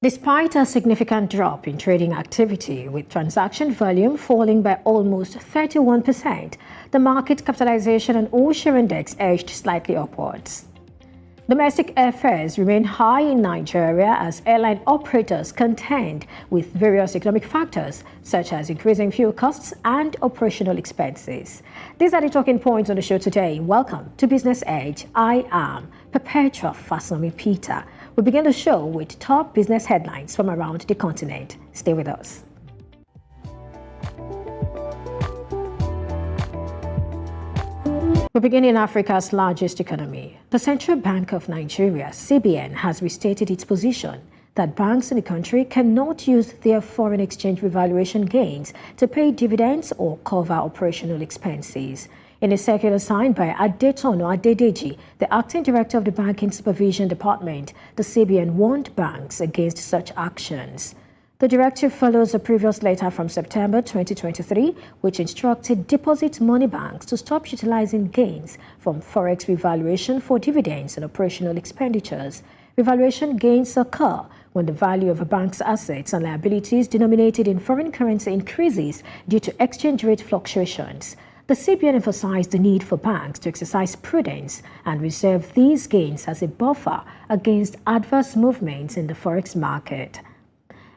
Despite a significant drop in trading activity, with transaction volume falling by almost 31%, the market capitalization and all-share index edged slightly upwards. Domestic airfares remain high in Nigeria as airline operators contend with various economic factors such as increasing fuel costs and operational expenses. These are the talking points on the show today. Welcome to Business Edge. I am Perpetua Fasanmi-Peter. We begin the show with top business headlines from around the continent. Stay with us. We begin in Africa's largest economy. The Central Bank of Nigeria, CBN, has restated its position that banks in the country cannot use their foreign exchange revaluation gains to pay dividends or cover operational expenses. In a circular signed by Adetono Adedeji, the acting director of the Banking Supervision Department, the CBN warned banks against such actions. The directive follows a previous letter from September 2023, which instructed deposit money banks to stop utilizing gains from forex revaluation for dividends and operational expenditures. Revaluation gains occur when the value of a bank's assets and liabilities denominated in foreign currency increases due to exchange rate fluctuations. The CBN emphasized the need for banks to exercise prudence and reserve these gains as a buffer against adverse movements in the forex market.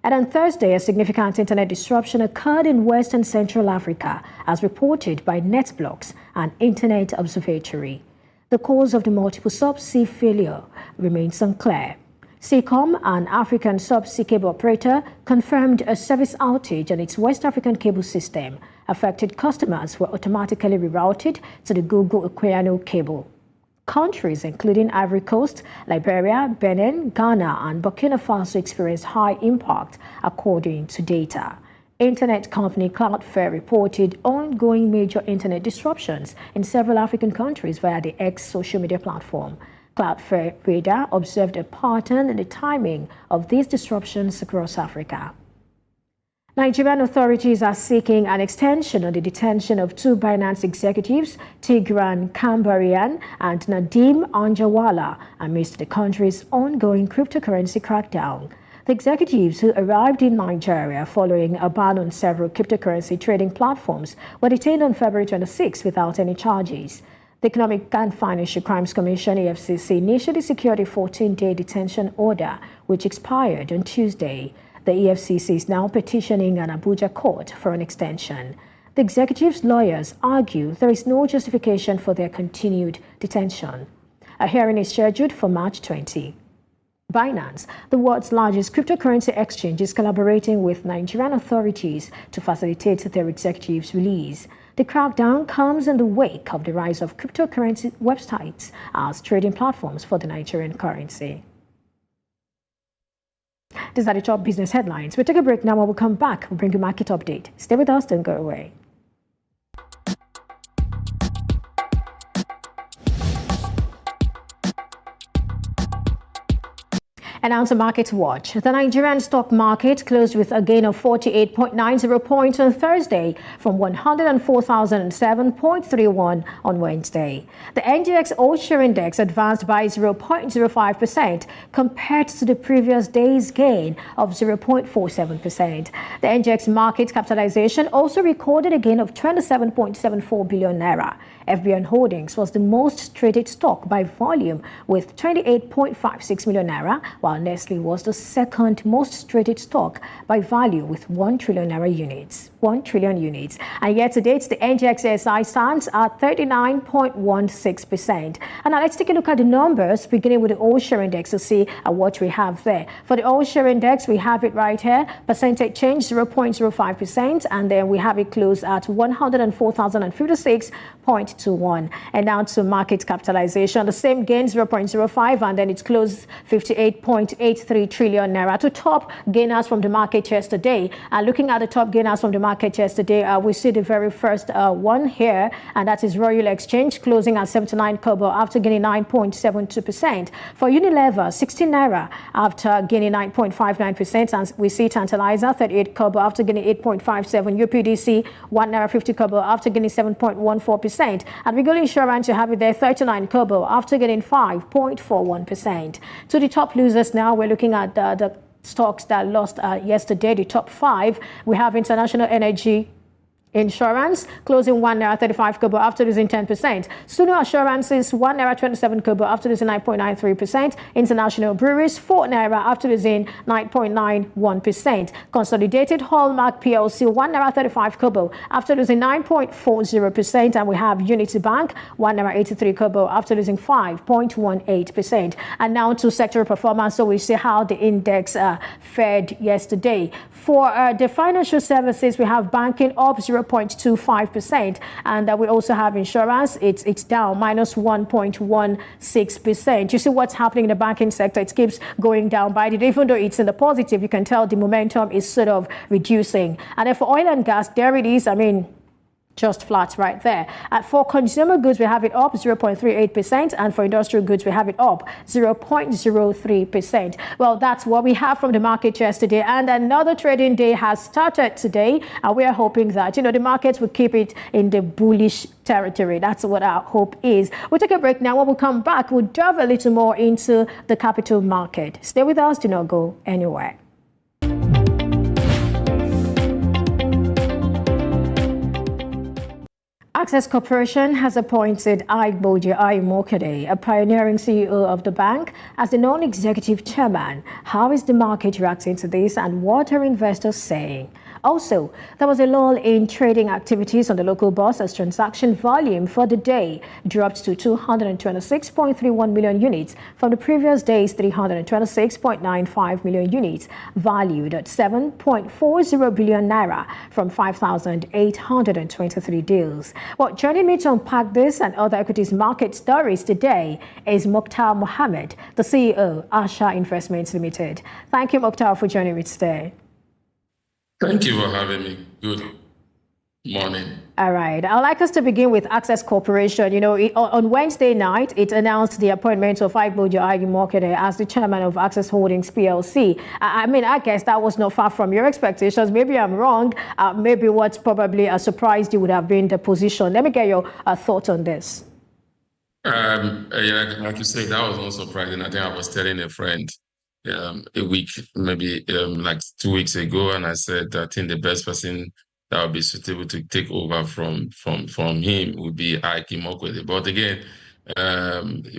And on Thursday, a significant internet disruption occurred in West and Central Africa, as reported by NetBlocks, an internet observatory. The cause of the multiple subsea failure remains unclear. Seacom, an African subsea cable operator, confirmed a service outage on its West African cable system. Affected customers were automatically rerouted to the Google Equiano cable. Countries including Ivory Coast, Liberia, Benin, Ghana, and Burkina Faso experienced high impact, according to data. Internet company Cloudflare reported ongoing major internet disruptions in several African countries via the X social media platform. Cloudflare radar observed a pattern in the timing of these disruptions across Africa. Nigerian authorities are seeking an extension on the detention of two Binance executives, Tigran Kambarian and Nadeem Anjarwalla, amidst the country's ongoing cryptocurrency crackdown. The executives, who arrived in Nigeria following a ban on several cryptocurrency trading platforms, were detained on February 26 without any charges. The Economic and Financial Crimes Commission, EFCC, initially secured a 14-day detention order, which expired on Tuesday. The EFCC is now petitioning an Abuja court for an extension. The executives' lawyers argue there is no justification for their continued detention. A hearing is scheduled for March 20. Binance, the world's largest cryptocurrency exchange, is collaborating with Nigerian authorities to facilitate their executives' release. The crackdown comes in the wake of the rise of cryptocurrency websites as trading platforms for the Nigerian currency. These are the top business headlines. We'll take a break now. When we come back, we'll bring you market update. Stay with us, don't go away. And now to Market Watch. The Nigerian stock market closed with a gain of 48.90 points on Thursday from 104,007.31 on Wednesday. The NGX all-share index advanced by 0.05% compared to the previous day's gain of 0.47%. The NGX market capitalization also recorded a gain of 27.74 billion naira. FBN Holdings was the most traded stock by volume with 28.56 million naira, while Nestle was the second most traded stock by value with 1 trillion naira units. 1 trillion units. And yet to date, the NGXSI stands at 39.16%. And now let's take a look at the numbers, beginning with the all-share index to see what we have there. For the all-share index, we have it right here. Percentage change 0.05%, and then we have it closed at 104,056.21. And now to market capitalization, the same gain 0.05, and then it's closed 58.83 trillion naira. To top gainers from the market yesterday, and looking at the top gainers from the market yesterday, we see the very first one here, and that is Royal Exchange, closing at 79 kobo after gaining 9.72%. For Unilever, 16 naira after gaining 9.59%, and we see Tantalizer, 38 kobo after gaining 8.57%. UPDC, 1 naira 50 kobo after gaining 7.14%. And Regular Insurance, you have it there, 39 kobo after gaining 5.41%. To the top losers now, we're looking at the stocks that lost yesterday, the top 5, we have International Energy Insurance closing 1 naira 35 kobo after losing 10%. Suno Assurances 1 naira 27 kobo after losing 9.93%. International Breweries 4 naira after losing 9.91%. Consolidated Hallmark PLC 1 naira 35 kobo after losing 9.40%. And we have Unity Bank 1 naira 83 kobo after losing 5.18%. And now to sectoral performance. So we see how the index fared yesterday. For the financial services, we have banking up 0.25%, and we also have insurance. It's down minus 1.16%. You see what's happening in the banking sector. It keeps going down by it. Even though it's in the positive, you can tell the momentum is sort of reducing. And then for oil and gas, there it is. I mean, just flat right there. For consumer goods, we have it up 0.38%, and for industrial goods, we have it up 0.03%. Well, that's what we have from the market yesterday, and another trading day has started today, and we are hoping that, the markets will keep it in the bullish territory. That's what our hope is. We'll take a break now. When we come back, we'll delve a little more into the capital market. Stay with us. Do not go anywhere. Access Corporation has appointed Igboje Ayimokede, a pioneering CEO of the bank, as the non-executive chairman. How is the market reacting to this, and what are investors saying? Also, there was a lull in trading activities on the local bourse as transaction volume for the day dropped to 226.31 million units from the previous day's 326.95 million units, valued at 7.40 billion naira from 5,823 deals. Well, joining me to unpack this and other equities market stories today is Mokhtar Mohammed, the CEO, Asha Investments Limited. Thank you, Mokhtar, for joining me today. Thank you for having me. Good morning. All right. I'd like us to begin with Access Corporation. On Wednesday night, it announced the appointment of Igboje Ayimokede as the chairman of Access Holdings PLC. I guess that was not far from your expectations. Maybe I'm wrong. Maybe what's probably surprised you would have been the position. Let me get your thoughts on this. Like you said, that was not surprising. I think I was telling a friend a week, maybe like 2 weeks ago, and I said I think the best person that would be suitable to take over from him would be Ike Imokwede. But again,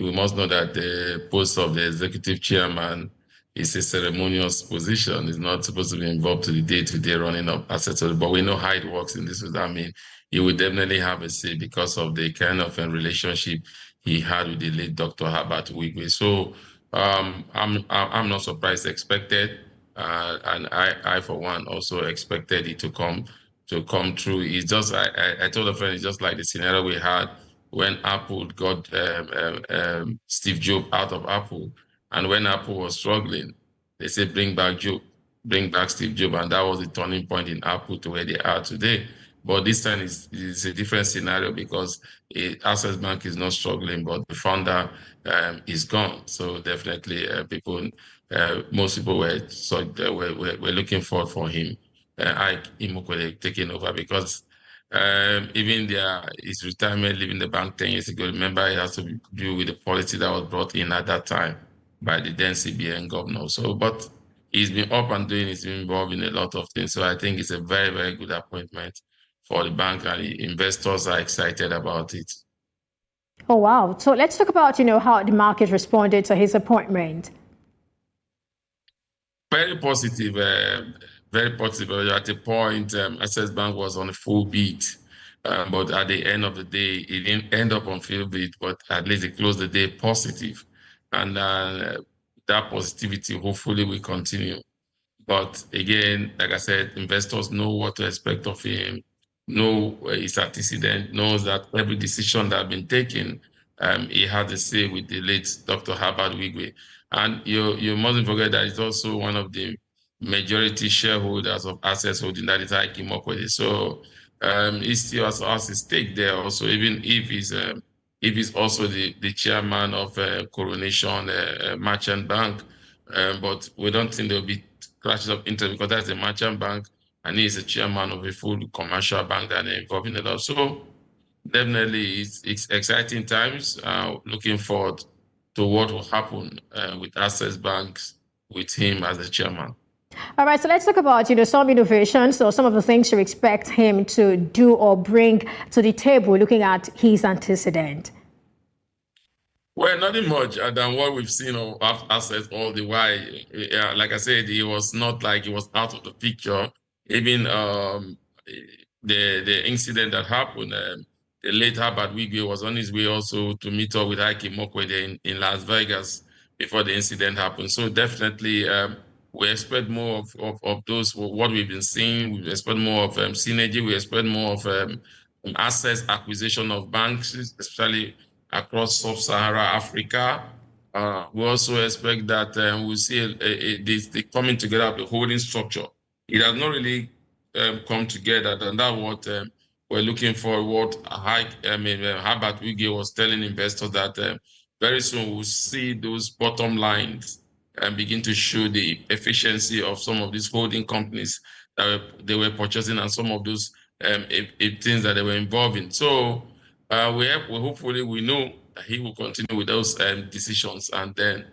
we must know that the post of the executive chairman is a ceremonious position. It's not supposed to be involved to the day-to-day running of assets. But we know how it works in this. I mean, he would definitely have a say because of the kind of relationship he had with the late Dr. Herbert Wigwe. So I'm not surprised. Expected, and I for one also expected it to come true. It's just I told a friend, it's just like the scenario we had when Apple got Steve Jobs out of Apple, and when Apple was struggling, they said bring back Steve Jobs, and that was the turning point in Apple to where they are today. But this time is a different scenario because Access Bank is not struggling, but the founder is gone. So definitely, most people were looking forward for him, Ike Imokwede, taking over because even his retirement, leaving the bank 10 years ago. Remember, it has to do with the policy that was brought in at that time by the then CBN governor. So, but he's been up and doing. He's been involved in a lot of things. So I think it's a very, very good appointment for the bank, and the investors are excited about it. Oh, wow. So let's talk about, how the market responded to his appointment. Very positive, very positive. At the point, Access Bank was on a full beat, but at the end of the day, it didn't end up on full beat, but at least it closed the day positive. And that positivity hopefully will continue. But again, like I said, investors know what to expect of him, know his antecedent, knows that every decision that has been taken, he had a say with the late Dr. Herbert Wigwe. And you mustn't forget that he's also one of the majority shareholders of Access Holding, that is Ike Imokwede. So he still has a stake there also, even if he's also the chairman of Coronation Merchant Bank. But we don't think there'll be clashes of interest because that's a merchant bank and he's a chairman of a full commercial bank that are involved in it. So definitely it's exciting times. Looking forward to what will happen with Access Banks with him as the chairman. All right, so let's talk about some innovations or some of the things you expect him to do or bring to the table, looking at his antecedent. Well, nothing much than what we've seen of assets all the while. Like I said, it was not like it was out of the picture. Even the incident that happened, the late Herbert Wigwe was on his way also to meet up with Ike Mokwede in Las Vegas before the incident happened. So definitely, we expect more of those, what we've been seeing. We expect more of synergy. We expect more of assets acquisition of banks, especially across sub-Sahara Africa. We also expect that we'll see the coming together of the holding structure. It has not really come together, and that's what we're looking for. What Herbert Wigge was telling investors that very soon we'll see those bottom lines and begin to show the efficiency of some of these holding companies that they were purchasing and some of those things that they were involved in. So we hopefully we know that he will continue with those decisions, and then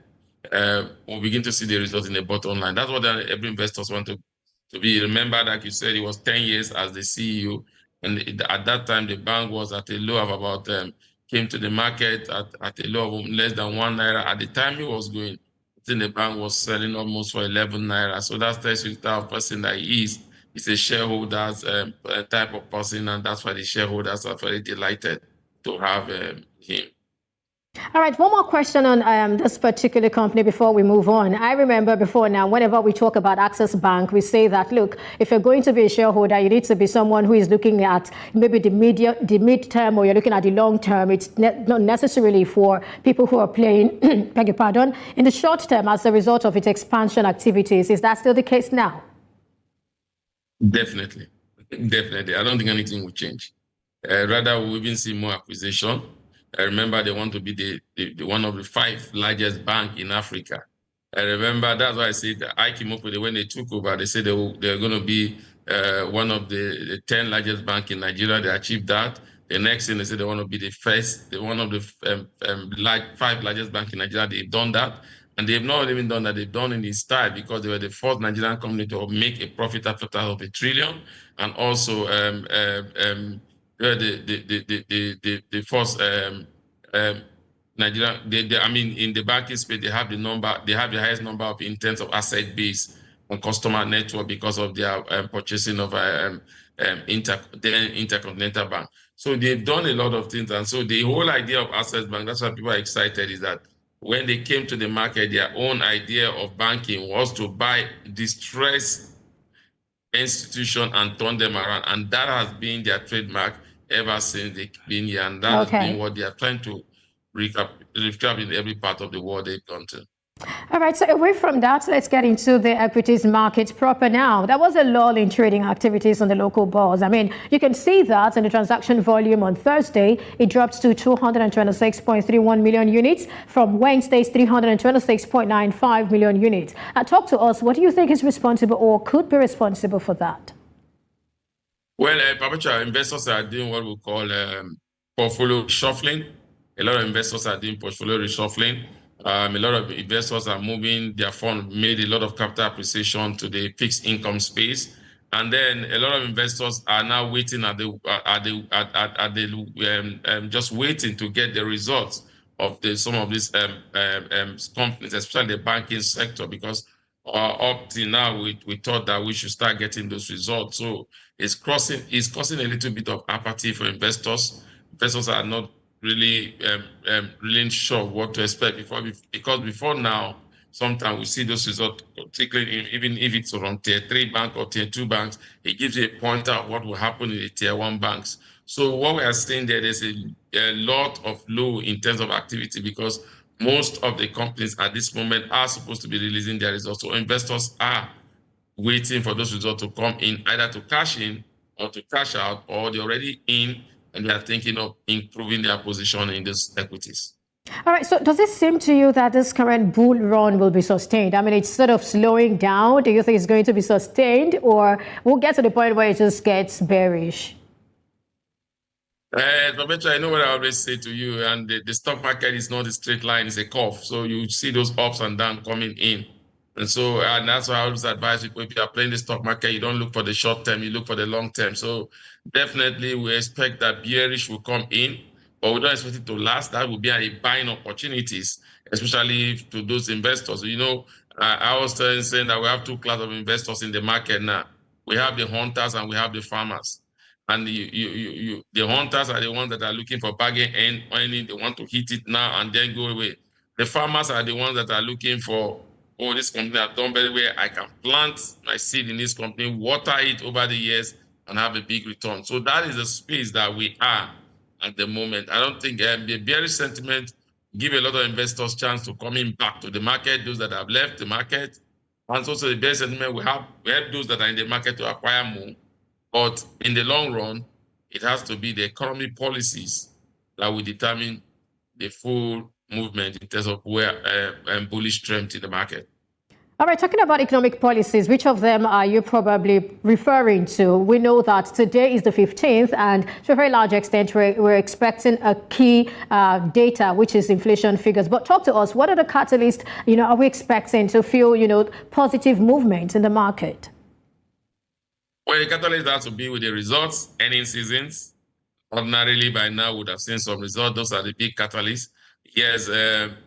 we'll begin to see the results in the bottom line. That's what every investors want to be. Remember, like you said, it was 10 years as the CEO, and at that time the bank was at a low of about came to the market at a low of less than ₦1. At the time he was going, I think the bank was selling almost for 11 naira. So that tells you the type of person that he is. He's a shareholders type of person, and that's why the shareholders are very delighted to have him. All right, one more question on this particular company before we move on. I remember before now, whenever we talk about Access Bank, we say that, look, if you're going to be a shareholder, you need to be someone who is looking at maybe the mid-term, or you're looking at the long term. It's not necessarily for people who are playing, beg your pardon, in the short term as a result of its expansion activities. Is that still the case now? Definitely. Definitely. I don't think anything will change. Rather, we'll even see more acquisition. I remember they want to be the one of the 5 largest bank in Africa. I remember that's why I said I came up with it when they took over. They said they're going to be one of the 10 largest bank in Nigeria. They achieved that. The next thing they said they want to be one of the 5 largest bank in Nigeria. They've done that, and they've not even done that. They've done it in style because they were the first Nigerian company to make a profit after tax of $1 trillion, and also the first Nigeria. I mean, in the banking space, they have the highest number of intents of asset base on customer network because of their purchasing of Intercontinental Bank. So they've done a lot of things, and so the whole idea of Access Bank, that's why people are excited, is that when they came to the market, their own idea of banking was to buy distressed institution and turn them around, and that has been their trademark ever since they've been here, and that has been what they are trying to recap in every part of the world they've gone to. All right, so away from that, let's get into the equities market proper now. There was a lull in trading activities on the local bourse. I mean, you can see that in the transaction volume on Thursday. It dropped to 226.31 million units from Wednesday's 326.95 million units. Talk to us, what do you think is responsible or could be responsible for that? Well, Perpetua, investors are doing what we call portfolio reshuffling. A lot of investors are doing portfolio reshuffling. A lot of investors are moving their fund, made a lot of capital appreciation to the fixed income space, and then a lot of investors are now waiting just waiting to get the results of some of these companies, especially the banking sector, because up till now we thought that we should start getting those results. So it's causing a little bit of apathy for investors. Investors are not really sure what to expect because before now, sometimes we see those results, particularly even if it's from tier 3 bank or tier 2 banks, it gives you a pointer of what will happen in the tier 1 banks. So what we are seeing there's a lot of low in terms of activity because most of the companies at this moment are supposed to be releasing their results. So investors are waiting for those results to come in, either to cash in or to cash out, or they're already in and they are thinking of improving their position in these equities. All right, so does it seem to you that this current bull run will be sustained? I mean, it's sort of slowing down. Do you think it's going to be sustained, or we'll get to the point where it just gets bearish? Perpetua, I know what I always say to you, and the stock market is not a straight line, it's a curve. So you see those ups and downs coming in And that's why I always advise people, if you are playing the stock market, you don't look for the short term, you look for the long term. So definitely we expect that bearish will come in, but we don't expect it to last. That will be a buying opportunities, especially to those investors. I was saying that we have two classes of investors in the market now. We have the hunters and we have the farmers. And the hunters are the ones that are looking for bargain and earning. They want to hit it now and then go away. The farmers are the ones that are looking for, oh, this company has done very well. I can plant my seed in this company, water it over the years, and have a big return. So that is the space that we are at the moment. I don't think the bearish sentiment give a lot of investors chance to coming back to the market, those that have left the market. And also the bearish sentiment, we help those that are in the market to acquire more. But in the long run, it has to be the economy policies that will determine the full movement in terms of where bullish trend in the market. All right, talking about economic policies, which of them are you probably referring to? We know that today is the 15th, and to a very large extent, we're expecting a key data, which is inflation figures. But talk to us, what are the catalysts, are we expecting to feel, positive movement in the market? Well, the catalyst has to be with the results, earnings seasons. Ordinarily, by now, we would have seen some results. Those are the big catalysts. Yes,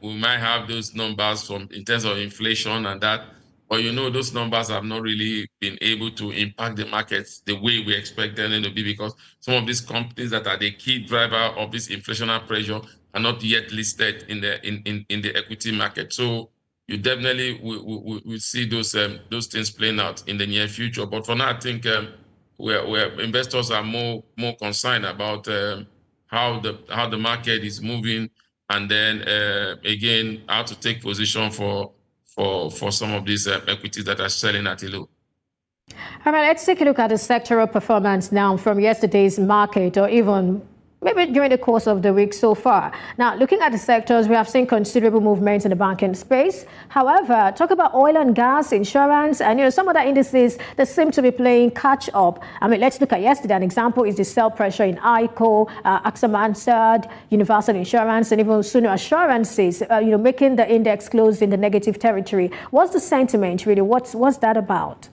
we might have those numbers in terms of inflation and that, but those numbers have not really been able to impact the markets the way we expect them to be, because some of these companies that are the key driver of this inflationary pressure are not yet listed in the equity market. So you definitely will see those things playing out in the near future. But for now, I think where investors are more concerned about how the market is moving, and then again how to take position for some of these equities that are selling at a low. All right, let's take a look at the sectoral performance now from yesterday's market, or even maybe during the course of the week so far. Now, looking at the sectors, we have seen considerable movements in the banking space. However, talk about oil and gas, insurance, and some other indices that seem to be playing catch up. I mean, let's look at yesterday. An example is the sell pressure in ICO, AXA Mansard, Universal Insurance, and even Suno Assurances, making the index close in the negative territory. What's the sentiment really? What's that about?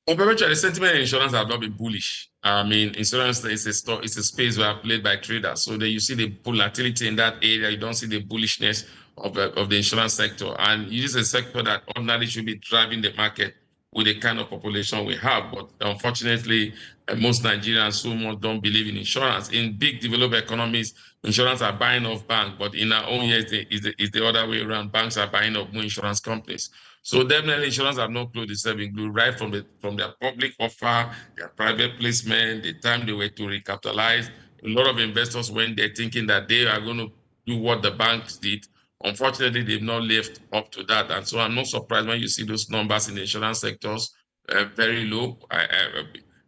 On Perpetua, the sentiment in insurance have not been bullish. I mean, insurance is a space where played by traders. So you see the volatility in that area. You don't see the bullishness of the insurance sector. And it is a sector that ordinarily should be driving the market with the kind of population we have. But unfortunately, most Nigerians so much don't believe in insurance. In big developed economies, insurance are buying off banks. But in our own years, it's the other way around. Banks are buying off more insurance companies. So definitely insurance have not closed the saving glue right from their public offer, their private placement, the time they were to recapitalize. A lot of investors went there thinking that they are going to do what the banks did. Unfortunately, they've not lived up to that. And so I'm not surprised when you see those numbers in the insurance sectors very low.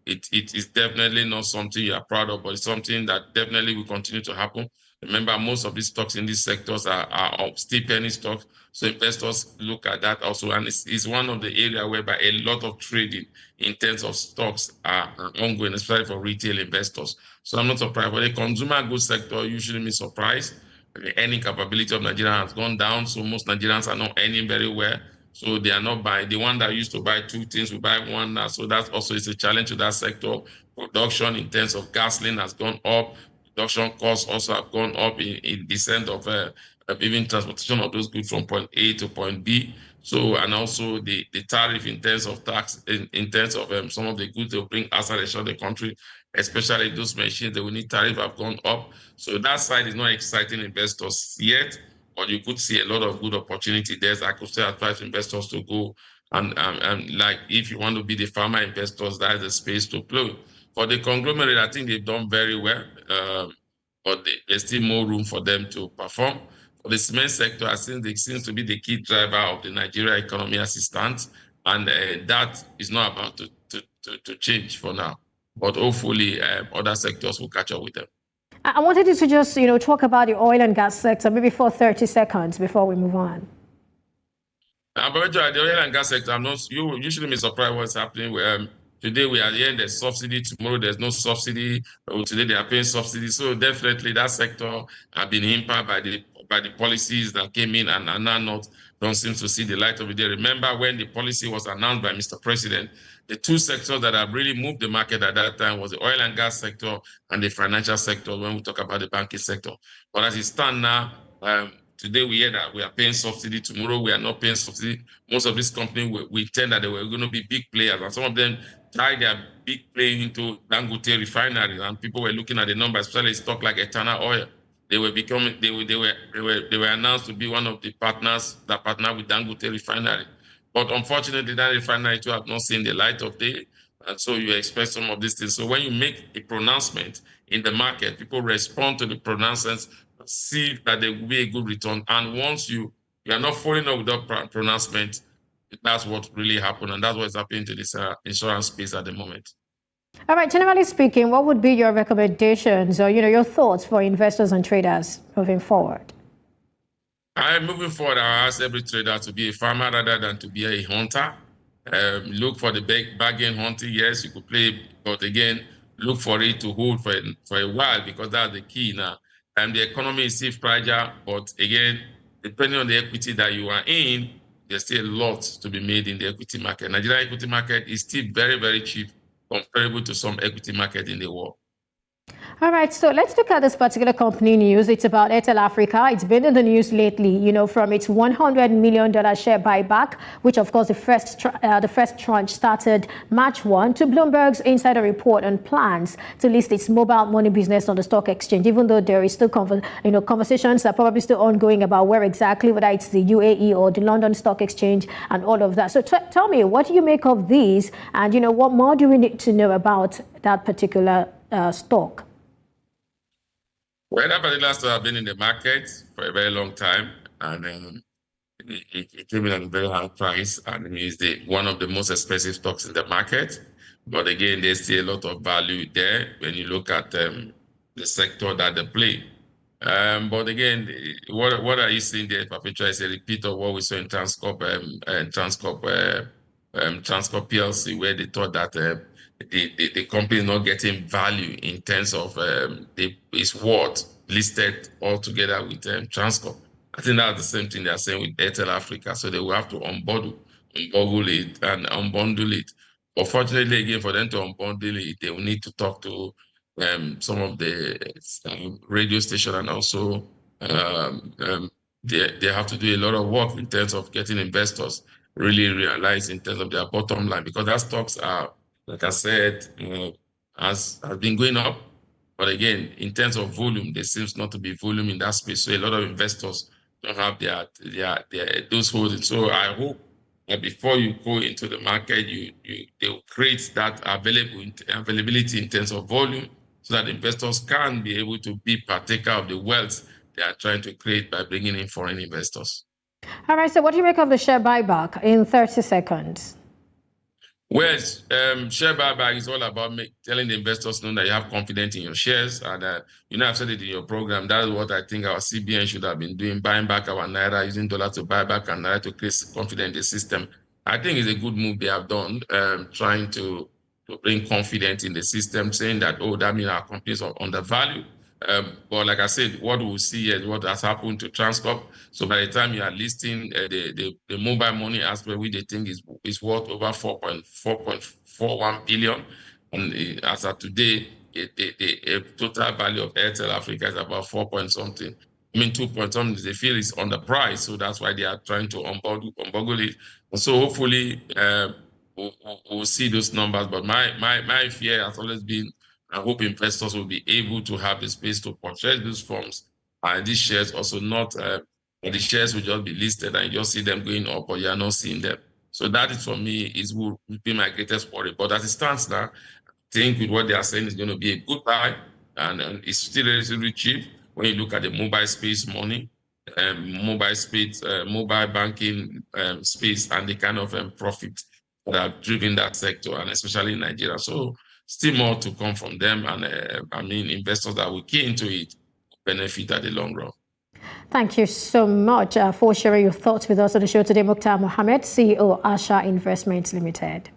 It is definitely not something you are proud of, but it's something that definitely will continue to happen. Remember, most of these stocks in these sectors are still penny stocks. So investors look at that also. And it's one of the areas whereby a lot of trading in terms of stocks are ongoing, especially for retail investors. So I'm not surprised. For the consumer goods sector, usually me surprised. The earning capability of Nigeria has gone down. So most Nigerians are not earning very well. So they are not buying. The one that used to buy two things will buy one now. So that also is a challenge to that sector. Production in terms of gasoline has gone up. Production costs also have gone up in descent of even transportation of those goods from point A to point B. So, and also the tariff in terms of tax, in terms of some of the goods they bring outside the country, especially those machines that will need tariff have gone up. So that side is not exciting investors yet, but you could see a lot of good opportunity there. I could still advise investors to go and like if you want to be the farmer investors, that is the space to play. For the conglomerate, I think they've done very well, but there's still more room for them to perform. For the cement sector, I think it seems to be the key driver of the Nigeria economy as it stands, and that is not about to change for now. But hopefully, other sectors will catch up with them. I wanted you to just, talk about the oil and gas sector, maybe for 30 seconds before we move on. But the oil and gas sector, you usually be surprised what's happening. Today we are hearing there's subsidy, tomorrow there's no subsidy, today they are paying subsidy. So definitely that sector have been impacted by the policies that came in and are now don't seem to see the light of the day. Remember when the policy was announced by Mr. President, the two sectors that have really moved the market at that time was the oil and gas sector and the financial sector when we talk about the banking sector. But as it stands now, today we hear that we are paying subsidy. Tomorrow we are not paying subsidy. Most of these companies we intend that they were going to be big players, and some of them tied their big play into Dangote refinery, and people were looking at the numbers, especially stock like Eternal Oil. They were announced to be one of the partners that partner with Dangote refinery. But unfortunately, that refinery too have not seen the light of day. And so you expect some of these things. So when you make a pronouncement in the market, people respond to the pronouncements, see that there will be a good return. And once you are not following up with that pronouncement, that's what really happened. And that's what's happening to this insurance space at the moment. All right, generally speaking, what would be your recommendations or, your thoughts for investors and traders moving forward? Moving forward, I ask every trader to be a farmer rather than to be a hunter. Look for the bargain hunting. Yes, you could play, but again, look for it to hold for a while, because that's the key now. And the economy is still fragile, but again, depending on the equity that you are in, there's still a lot to be made in the equity market. Nigerian equity market is still very, very cheap comparable to some equity market in the world. All right, so let's look at this particular company news. It's about Airtel Africa. It's been in the news lately, from its $100 million share buyback, which of course the first tranche started March 1, to Bloomberg's insider report on plans to list its mobile money business on the stock exchange, even though there is still conversations are probably still ongoing about where exactly, whether it's the UAE or the London Stock Exchange and all of that. So tell me, what do you make of these? And, what more do we need to know about that particular stock? Well, that particular stock has been in the market for a very long time, and it came in at a very high price, and it's one of the most expensive stocks in the market. But again, there's still a lot of value there when you look at the sector that they play. But again, what are you seeing there, Perpetua, is a repeat of what we saw in Transcorp PLC, where they thought that the company is not getting value in terms of its worth listed all together with Transcorp. I think that's the same thing they're saying with Airtel Africa. So they will have to unbundle it and unbundle it. But fortunately, again, for them to unbundle it, they will need to talk to some of the radio station, and also they have to do a lot of work in terms of getting investors really realize in terms of their bottom line, because that stocks are, like I said, has been going up. But again, in terms of volume, there seems not to be volume in that space. So a lot of investors don't have those holdings. So I hope that before you go into the market, they will create that availability in terms of volume, so that investors can be able to be partaker of the wealth they are trying to create by bringing in foreign investors. All right, so what do you make of the share buyback in 30 seconds? Well, share buyback is all about telling the investors know that you have confidence in your shares, and I've said it in your program. That is what I think our CBN should have been doing, buying back our naira, using dollars to buy back our naira to create confidence in the system. I think it's a good move they have done, trying to bring confidence in the system, saying that, that means our company is undervalued. But like I said, what we'll see is what has happened to Transcorp. So by the time you are listing the mobile money aspect, which they think is worth over 4.41 billion, and as of today, the total value of Airtel Africa is about 4 point something. 2 point something. They feel it's on the price, so that's why they are trying to unbundle it. And so hopefully, we'll see those numbers. But my fear has always been, I hope investors will be able to have the space to purchase these funds and these shares. Also, not the shares will just be listed and you just see them going up, but you are not seeing them. So that is, for me, will be my greatest worry. But as it stands now, I think with what they are saying is going to be a good buy, and it's still relatively cheap when you look at the mobile space money, mobile banking space, and the kind of profit that have driven that sector, and especially in Nigeria. So still more to come from them, and investors that will key into it benefit at the long run. Thank you so much for sharing your thoughts with us on the show today, Mukhtar Mohammed, CEO, Asha Investments Limited.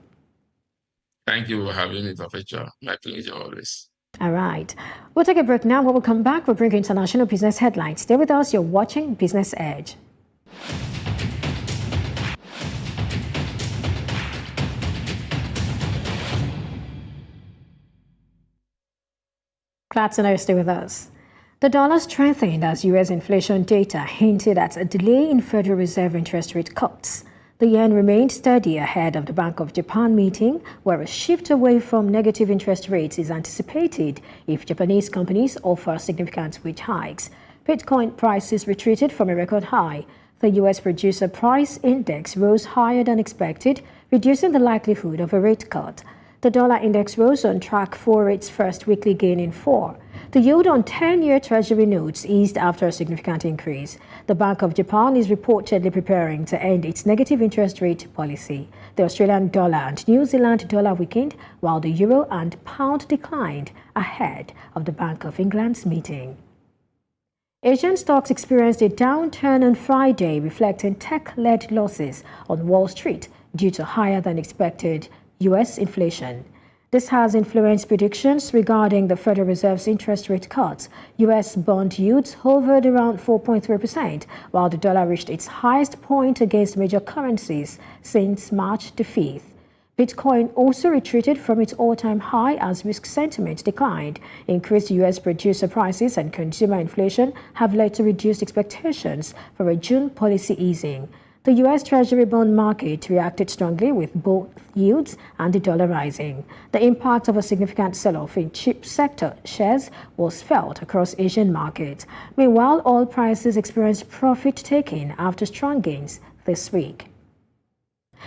Thank you for having me, Perpetua. My pleasure always. All right. We'll take a break now. When we come back, we'll bring you international business headlines. Stay with us. You're watching Business Edge. Glad to know you stay with us. The dollar strengthened as U.S. inflation data hinted at a delay in Federal Reserve interest rate cuts. The yen remained steady ahead of the Bank of Japan meeting, where a shift away from negative interest rates is anticipated if Japanese companies offer significant wage hikes. Bitcoin prices retreated from a record high. The U.S. Producer Price Index rose higher than expected, reducing the likelihood of a rate cut. The dollar index rose on track for its first weekly gain in 4. The yield on 10-year Treasury notes eased after a significant increase. The Bank of Japan is reportedly preparing to end its negative interest rate policy. The Australian dollar and New Zealand dollar weakened, while the euro and pound declined ahead of the Bank of England's meeting. Asian stocks experienced a downturn on Friday, reflecting tech-led losses on Wall Street due to higher than expected U.S. inflation. This has influenced predictions regarding the Federal Reserve's interest rate cuts. U.S. bond yields hovered around 4.3%, while the dollar reached its highest point against major currencies since March the 5th. Bitcoin also retreated from its all-time high as risk sentiment declined. Increased U.S. producer prices and consumer inflation have led to reduced expectations for a June policy easing. The U.S. Treasury bond market reacted strongly with both yields and the dollar rising. The impact of a significant sell-off in chip sector shares was felt across Asian markets. Meanwhile, oil prices experienced profit-taking after strong gains this week.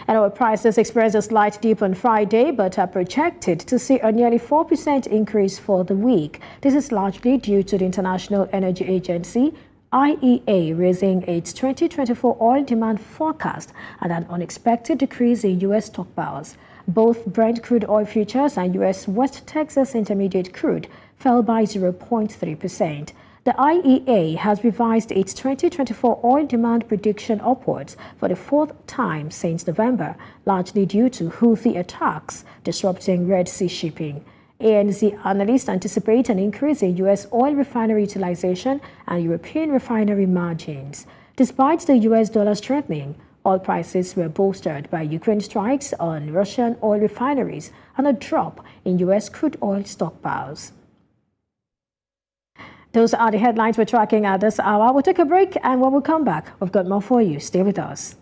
And oil prices experienced a slight dip on Friday, but are projected to see a nearly 4% increase for the week. This is largely due to the International Energy Agency IEA raising its 2024 oil demand forecast and an unexpected decrease in U.S. stockpiles. Both Brent crude oil futures and U.S. West Texas Intermediate crude fell by 0.3%. The IEA has revised its 2024 oil demand prediction upwards for the fourth time since November, largely due to Houthi attacks disrupting Red Sea shipping. ANZ analysts anticipate an increase in U.S. oil refinery utilization and European refinery margins. Despite the U.S. dollar strengthening, oil prices were bolstered by Ukraine strikes on Russian oil refineries and a drop in U.S. crude oil stockpiles. Those are the headlines we're tracking at this hour. We'll take a break, and when we come back, we've got more for you. Stay with us.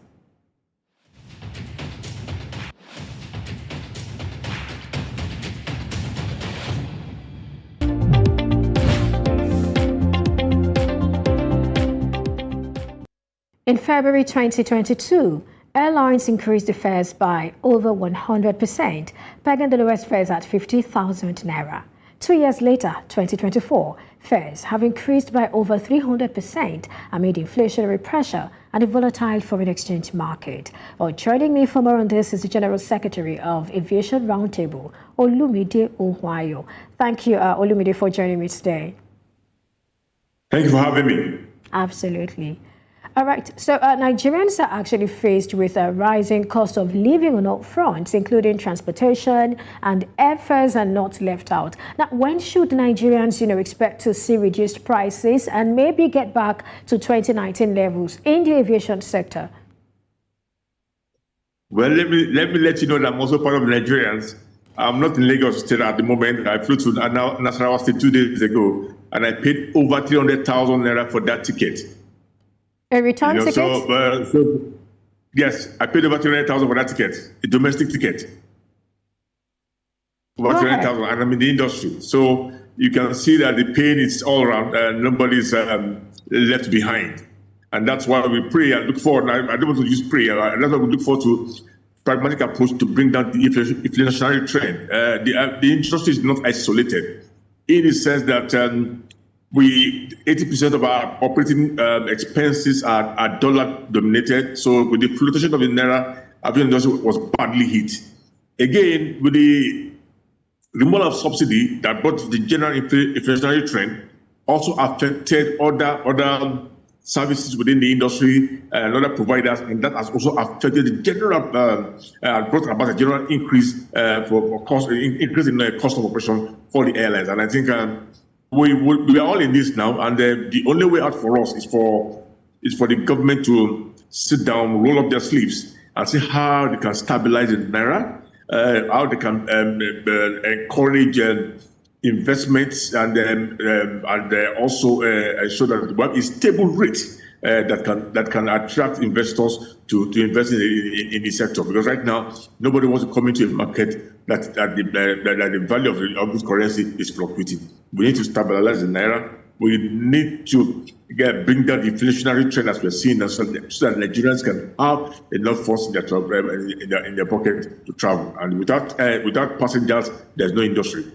In February 2022, airlines increased the fares by over 100%, pegging the lowest fares at 50,000 naira. 2 years later, 2024, fares have increased by over 300% amid inflationary pressure and a volatile foreign exchange market. Well, joining me for more on this is the General Secretary of Aviation Roundtable, Olumide Ohwayo. Thank you, Olumide, for joining me today. Thank you for having me. Absolutely. All right, so Nigerians are actually faced with a rising cost of living on all fronts, including transportation, and airfares are not left out. Now, when should Nigerians, expect to see reduced prices and maybe get back to 2019 levels in the aviation sector? Well, let me let you know that I'm also part of the Nigerians. I'm not in Lagos State at the moment. I flew to Nasarawa State 2 days ago, and I paid over 300,000 naira for that ticket. A return ticket? So, yes, I paid over 300,000 for that ticket, a domestic ticket. Over 300,000, and I'm in the industry. So you can see that the pain is all around, and nobody's left behind. And that's why we pray and look forward. I don't want to use prayer. That's why we look forward to pragmatic approach to bring down the inflationary trend. The industry is not isolated in the sense that 80% of our operating expenses are dollar dominated. So with the fluctuation of the naira, aviation industry was badly hit. Again, with the removal of subsidy that brought the general inflationary trend, also affected other services within the industry and other providers, and that has also affected the general, brought about a general increase for cost, increase in the cost of operation for the airlines. And I think we are all in this now, and the only way out for us is for the government to sit down, roll up their sleeves, and see how they can stabilize the naira, how they can encourage investments, and also ensure that we have a stable rate that can attract investors to invest in the sector. Because right now, nobody wants to come into a market that the value of this currency is fluctuating. We need to stabilize the naira. We need to bring down the inflationary trend as we're seeing, so that Nigerians can have enough funds in their pocket to travel. And without passengers, there's no industry.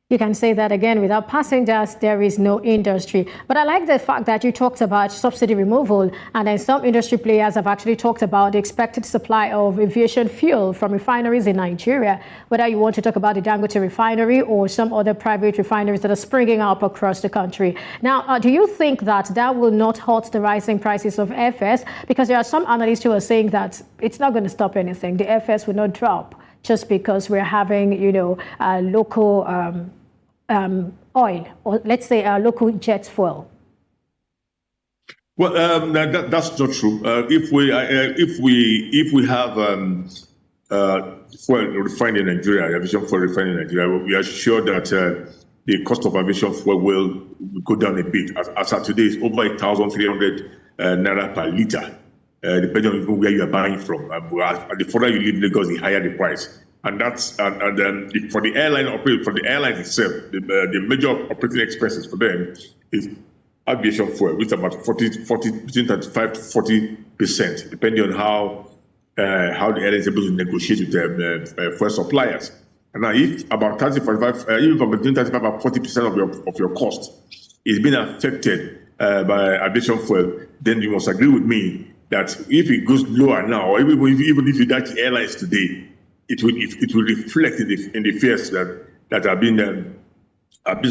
You can say that again: without passengers, there is no industry. But I like the fact that you talked about subsidy removal, and then some industry players have actually talked about the expected supply of aviation fuel from refineries in Nigeria, whether you want to talk about the Dangote refinery or some other private refineries that are springing up across the country. Now, do you think that will not halt the rising prices of airfares? Because there are some analysts who are saying that it's not going to stop anything. The airfares will not drop just because we're having, local oil, or let's say local jet fuel. Well, that's not true. If we have fuel refined in Nigeria, aviation fuel refined in Nigeria, we are sure that the cost of aviation fuel will go down a bit. As of today, it's over 1,300 naira per liter, depending on even where you are buying from. The further you live in Lagos, the higher the price. And that's for the airline operator, for the airline itself, the major operating expenses for them is aviation fuel, which is about 40 between 35 to 40%, depending on how the airline is able to negotiate with their fuel suppliers. And now, if about 35, even from between 35 and 40% of your cost is being affected by aviation fuel, then you must agree with me that if it goes lower now, or even if you touch airlines today, it will reflect in the fares that have been that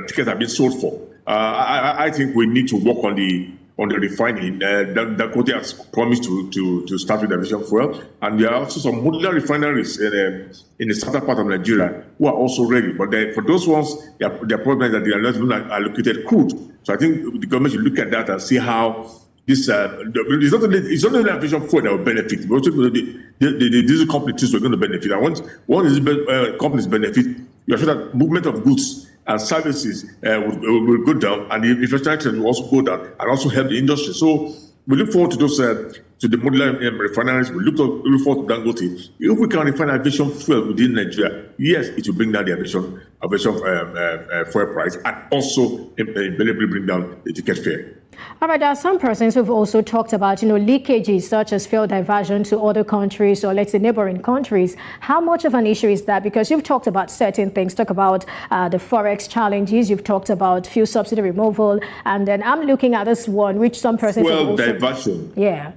tickets have been sold for. I think we need to work on the refining. Dangote has promised to start with aviation fuel, and there are also some modular refineries in the southern part of Nigeria who are also ready. But for those ones, their problem is that they are not even allocated crude. So I think the government should look at that and see how this it's not only aviation fuel that will benefit, but also the diesel companies too are going to benefit. And once these companies benefit, you are sure that movement of goods and services will go down, and the infrastructure will also go down, and also help the industry. So we look forward to those to the modular refineries. We look forward to Dangote. If we can refine aviation fuel within Nigeria, yes, it will bring down the aviation fuel price, and also inevitably bring down the ticket fare. All right, there are some persons who've also talked about, leakages such as fuel diversion to other countries, or let's say neighboring countries. How much of an issue is that? Because you've talked about certain things, talk about the forex challenges, you've talked about fuel subsidy removal, and then I'm looking at this one, which some persons have also... diversion. Yeah.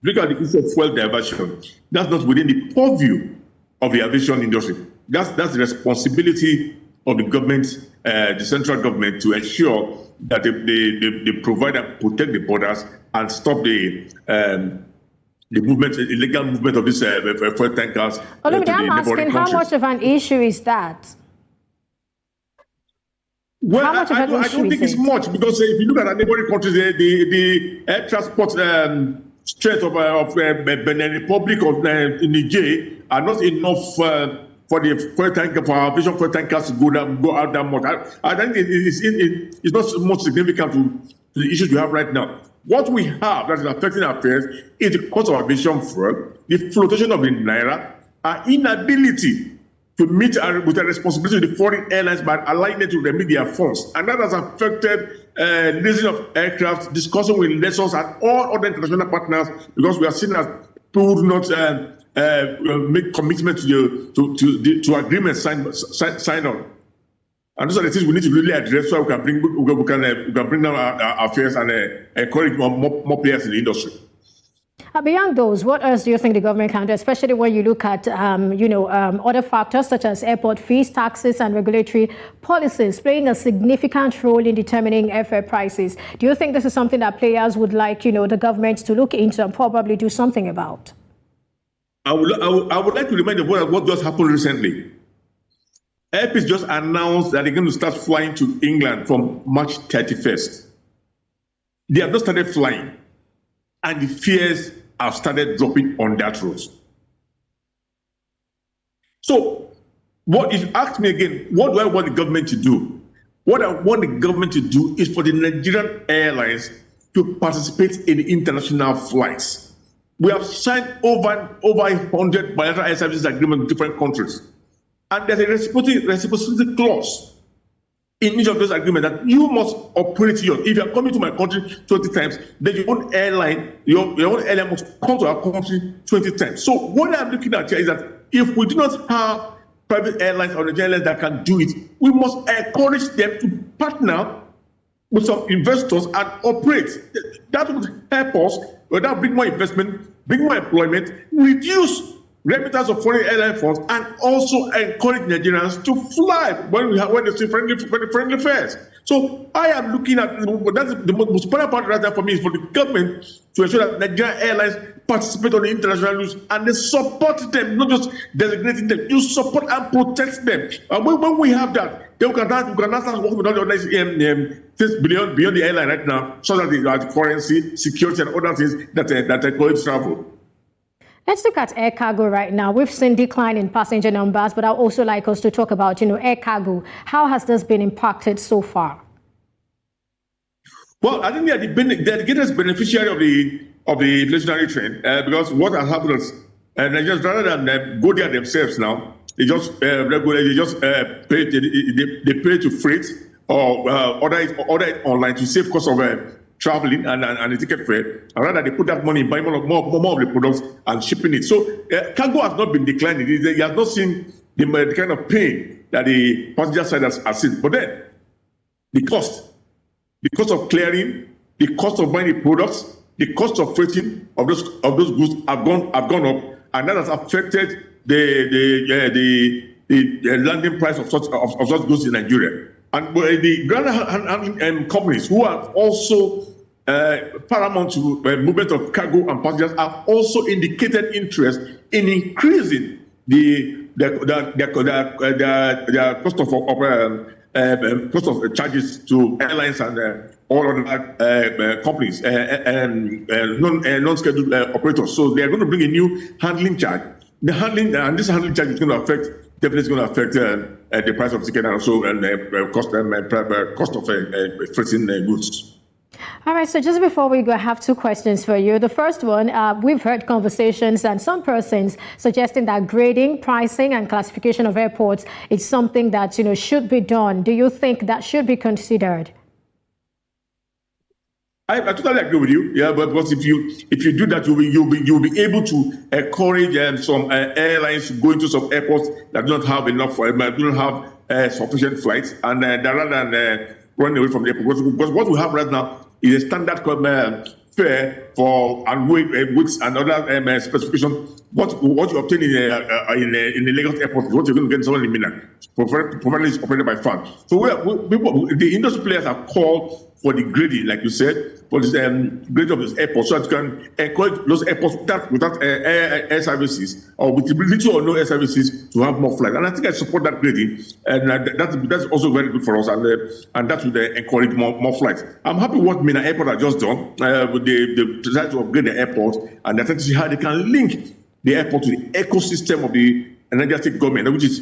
Look at the issue of fuel diversion. That's not within the purview of the aviation industry. That's the responsibility of the government, the central government, to ensure that they provide and protect the borders and stop the movement, illegal movement of these fuel tankers. I'm asking, how much of an issue is that? Well, I don't think it's much, because if you look at our neighboring countries, the air transport strength of Benin Republic or Niger are not enough for the fuel tanker, for our aviation fuel tankers to go out that much. I think it's not much significant to the issues we have right now. What we have that is affecting our fares is the cost of aviation fuel, the flotation of the naira, our inability to meet with the responsibility of the foreign airlines by allowing them to remit their funds. And that has affected leasing of aircraft, discussing with lessors and all other international partners, because we are seen as people who do not make commitment to agreements signed on. And those are the things we need to really address, so we can bring down our fares and encourage more players in the industry. Beyond those, what else do you think the government can do, especially when you look at, other factors such as airport fees, taxes, and regulatory policies playing a significant role in determining airfare prices? Do you think this is something that players would like, the government to look into and probably do something about? I would like to remind everyone of what just happened recently. Airpeace just announced that they're going to start flying to England from March 31st. They have not started flying, and the fares have started dropping on that route. So, if you ask me again, what do I want the government to do? What I want the government to do is for the Nigerian airlines to participate in international flights. We have signed over 100 bilateral air services agreements with different countries. And there's a reciprocity clause in each of those agreements that you must operate yours. If you are coming to my country 20 times, then your own airline must come to our country 20 times. So what I'm looking at here is that if we do not have private airlines or Nigerian airlines that can do it, we must encourage them to partner with some investors and operate. That would help us, that bring more investment, bring more employment, reduce remittance of foreign airline funds, and also encourage Nigerians to fly when they see friendly fares. So I am looking at that's the most important part right now for me is for the government to ensure that Nigerian airlines participate on the international routes and they support them, not just designating them. You support and protect them. And when we have that, then we can start working with all the other things beyond the airline right now, so that the currency, security, and other things that encourage travel. Let's look at air cargo right now. We've seen decline in passenger numbers, but I'd also like us to talk about, air cargo. How has this been impacted so far? Well, I think they are the greatest beneficiary of the inflationary trend because what has happened is Nigerians, rather than go there themselves now, they just pay to freight or order it online to save cost of traveling and the ticket fare, and rather they put that money in buying more of the products and shipping it. So cargo has not been declining. He has not seen the kind of pain that the passenger side has seen. But then the cost of clearing, the cost of buying the products, the cost of freighting of those goods have gone up, and that has affected the landing price of such goods in Nigeria. And the ground handling companies who are also paramount to movement of cargo and passengers have also indicated interest in increasing the cost of charges to airlines and all other companies and non-scheduled operators. So they are going to bring a new handling charge. This handling charge is going to affect the price of ticket and also cost of freighting goods. All right, so just before we go, I have two questions for you. The first one, we've heard conversations and some persons suggesting that grading, pricing, and classification of airports is something that should be done. Do you think that should be considered? I totally agree with you. Yeah, but because if you do that, you'll be able to encourage some airlines to go into some airports that don't have enough, don't have sufficient flights, and rather than running away from the airport. Because what we have right now is a standard fare for and weights and other specifications. What you obtain in the Lagos airport is what you're going to get somewhere in Milan, provided it's operated by fund. So the industry players have called for the grading, like you said, for this grading of this airport, so that you can encourage those airports without air services or with little or no air services to have more flights. And I think I support that grading, and that's also very good for us, and that would encourage more flights. I'm happy what Mina Airport has just done with the desire to upgrade the airport, and that's actually how they can link the airport to the ecosystem of the Nigerian state government, which is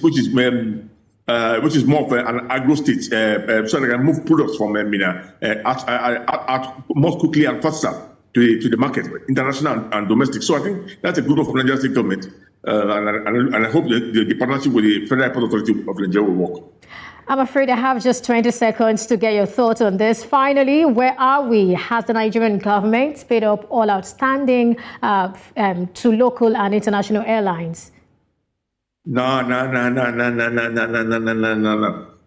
more of an agro state, so they can move products from Mina more quickly and faster to the market, international and domestic. So I think that's a good one for Nigerian state government, and I hope the partnership with the Federal Airport Authority of Nigeria will work. I'm afraid I have just 20 seconds to get your thoughts on this. Finally, where are we? Has the Nigerian government paid up all outstanding to local and international airlines? No.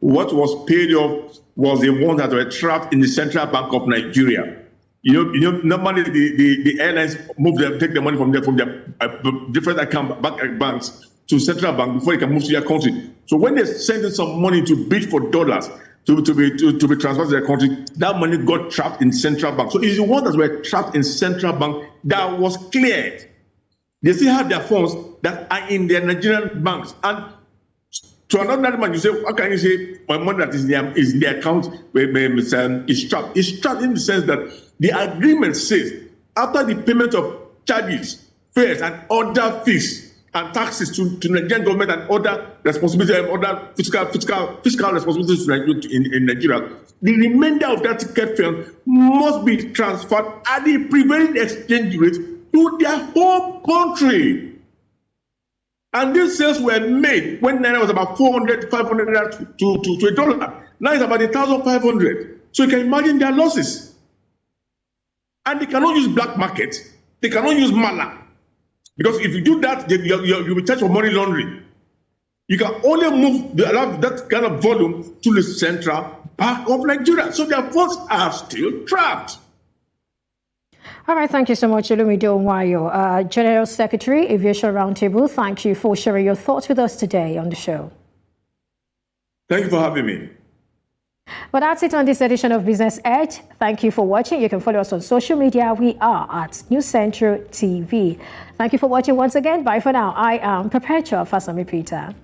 What was paid off was the one that were trapped in the Central Bank of Nigeria. Normally the airlines take the money from their different banks to central bank before it can move to their country. So when they send in some money to bid for dollars to be transferred to their country, that money got trapped in central bank. So it's the ones that were trapped in central bank that was cleared. They still have their funds that are in their Nigerian banks. And to another man, you say, how can you say my money that is in their account is trapped? It's trapped in the sense that the agreement says after the payment of charges, fares, and other fees and taxes to Nigerian government and other responsibilities and other fiscal responsibilities in Nigeria, the remainder of that ticket fare must be transferred at the prevailing exchange rate to their home country. And these sales were made when Naira was about 400, 500 to $1. Now it's about 1,500. So you can imagine their losses. And they cannot use black market. They cannot use mala. Because if you do that, you'll be charged for money laundering. You can only allow that kind of volume to the central bank of Nigeria. So their funds are still trapped. All right, thank you so much, Olumide Onwayo, General Secretary, Aviation Roundtable. Thank you for sharing your thoughts with us today on the show. Thank you for having me. Well, that's it on this edition of Business Edge. Thank you for watching. You can follow us on social media. We are at News Central TV. Thank you for watching once again. Bye for now. I am Perpetua Fasanmi-Peter.